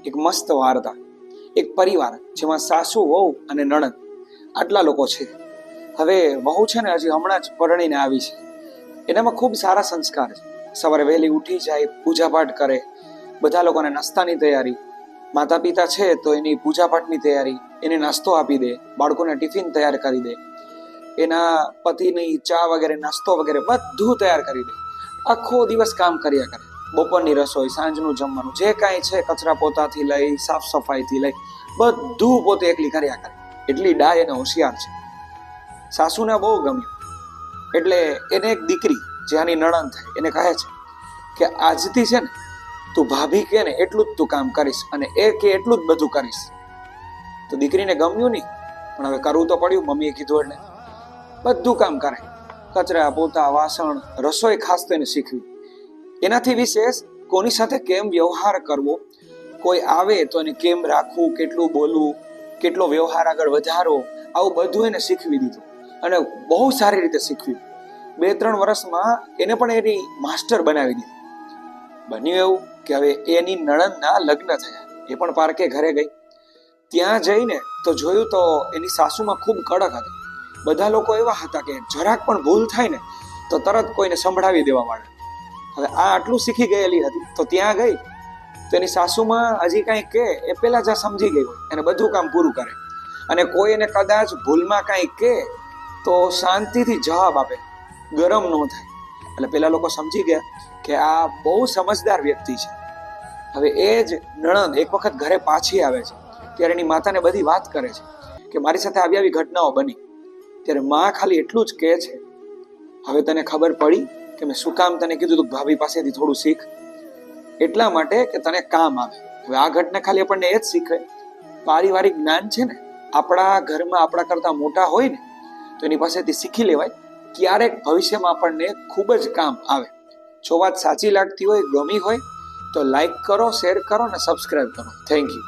એક મસ્ત વાર્તા. એક પરિવાર જેમાં સાસુ, વહુ અને નણંદ આટલા લોકો છે. હવે વહુ છે ને હજી હમણાં જ પરણીને આવી છે. એનામાં ખૂબ સારા સંસ્કાર છે. સવારે વહેલી ઉઠી જાય, પૂજા પાઠ કરે, બધા લોકોને નાસ્તાની તૈયારી, માતા પિતા છે તો એની પૂજા પાઠની તૈયારી, એને નાસ્તો આપી દે, બાળકોને ટિફિન તૈયાર કરી દે, એના પતિની ચા વગેરે નાસ્તો વગેરે બધું તૈયાર કરી દે. આખો દિવસ કામ કર્યા કરે. બપોરની રસોઈ, સાંજનું જમવાનું, જે કાંઈ છે કચરા પોતાથી લઈ, સાફ સફાઈથી લઈ બધું પોતે એકલી કર્યા કરે. એટલી ડાય અને હોશિયાર છે. સાસુને બહુ ગમ્યું એટલે એને એક દીકરી જે આની નણંદ થાય એને કહે છે કે આજથી છે ને તું ભાભી કે ને એટલું જ તું કામ કરીશ અને એ કે એટલું જ બધું કરીશ. તો દીકરીને ગમ્યું નહીં, પણ હવે કરવું તો પડ્યું. મમ્મીએ કીધું એટલે બધું કામ કરે. કચરા પોતા, વાસણ, રસોઈ ખાસ તો એને શીખવી. એનાથી વિશેષ કોની સાથે કેમ વ્યવહાર કરવો, કોઈ આવે તો એને કેમ રાખવું, કેટલું બોલવું, કેટલો વ્યવહાર આગળ વધારવો, આવું બધું એને શીખવી દીધું અને બહુ સારી રીતે શીખવ્યું. 2-3 વર્ષમાં એને પણ એની માસ્ટર બનાવી દીધી. બન્યું એવું કે હવે એની નણંદના લગ્ન થયા. એ પણ પારકે ઘરે ગઈ. ત્યાં જઈને તો જોયું તો એની સાસુમાં ખૂબ કડક હતી. બધા લોકો એવા હતા કે જરાક પણ ભૂલ થાય ને તો તરત કોઈને સંભળાવી દેવા વાળા. હવે આ આટલું શીખી ગયેલી હતી તો ત્યાં ગઈ તો એની સાસુમાં હજી કાંઈ કે એ પેલા જ સમજી ગઈ હોય એને બધું કામ પૂરું કરે. અને કોઈ એને કદાચ ભૂલમાં કાંઈ કે તો શાંતિથી જવાબ આપે, ગરમ ન થાય. એટલે પેલા લોકો સમજી ગયા કે આ બહુ સમજદાર વ્યક્તિ છે. હવે એ જ નણંદ એક વખત ઘરે પાછી આવે છે ત્યારે એની માતાને બધી વાત કરે છે કે મારી સાથે આવી આવી ઘટનાઓ બની. ત્યારે માં ખાલી એટલું જ કહે છે, હવે તને ખબર પડી કે મેં શું કામ તને કીધું તું ભાભી પાસેથી થોડું શીખ? એટલા માટે કે તને કામ આવે. હવે આ ઘટના ખાલી આપણને એ જ શીખે, પારિવારિક જ્ઞાન છે ને આપણા ઘરમાં આપણા કરતા મોટા હોય ને તો એની પાસેથી શીખી લેવાય. ક્યારેક ભવિષ્યમાં આપણને ખૂબ જ કામ આવે. જો વાત સાચી લાગતી હોય, ગમી હોય તો લાઈક કરો, શેર કરો અને સબસ્ક્રાઇબ કરો. Thank you.